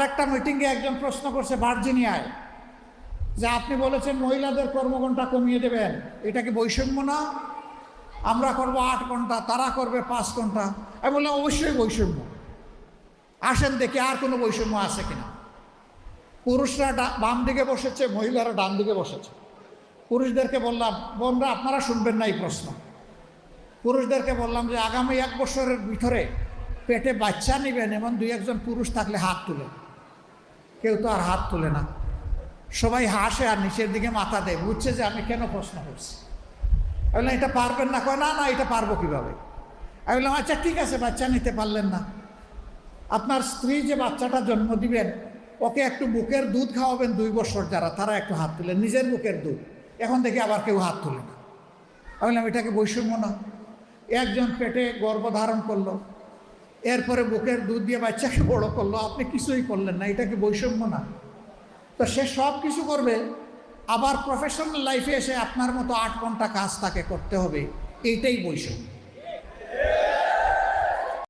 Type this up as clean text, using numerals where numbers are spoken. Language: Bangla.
একটা মিটিংয়ে একজন প্রশ্ন করছে ভার্জিনিয়ায় যে আপনি বলেছেন মহিলাদের কর্মঘণ্টা কমিয়ে দেবেন, এটা কি বৈষম্য না? আমরা করব 8 ঘন্টা, তারা করবে 5 ঘন্টা। আমি বললাম অবশ্যই বৈষম্য। আসেন দেখি আর কোনো বৈষম্য আছে কিনা। পুরুষরা বাম দিকে বসেছে, মহিলারা ডান দিকে বসেছে। পুরুষদেরকে বললাম, বোনরা আপনারা শুনবেন না এই প্রশ্ন। পুরুষদেরকে বললাম যে আগামী 1 বছরের ভিতরে পেটে বাচ্চা নেবেন এমন 2-1 পুরুষ থাকলে হাত তুলে। কেউ তো আর হাত তোলে না, সবাই হাসে আর নিচের দিকে মাথা দেয়, বুঝছে যে আমি কেন প্রশ্ন করছি। আমি বললাম এটা পারবেন না? কয় না না, এটা পারবো কীভাবে। আমি বললাম আচ্ছা ঠিক আছে, বাচ্চা নিতে পারলেন না, আপনার স্ত্রী যে বাচ্চাটা জন্ম দিবেন ওকে একটু বুকের দুধ খাওয়াবেন 2 বছর, যারা তারা একটু হাত তুলেন, নিজের বুকের দুধ। এখন দেখি আবার কেউ হাত তুলে না। আমি বললাম এটাকে বৈষম্য না? একজন পেটে গর্ভধারণ করলো, এরপরে বুকের দুধ দিয়ে বাচ্চাকে বড় করলো, আপনি কিছুই করলেন না, এটা কি বৈষম্য না? তো সে সব কিছু করবে, আবার প্রফেশনাল লাইফে এসে আপনার মতো 8 ঘন্টা কাজ তাকে করতে হবে, এইটাই বৈষম্য।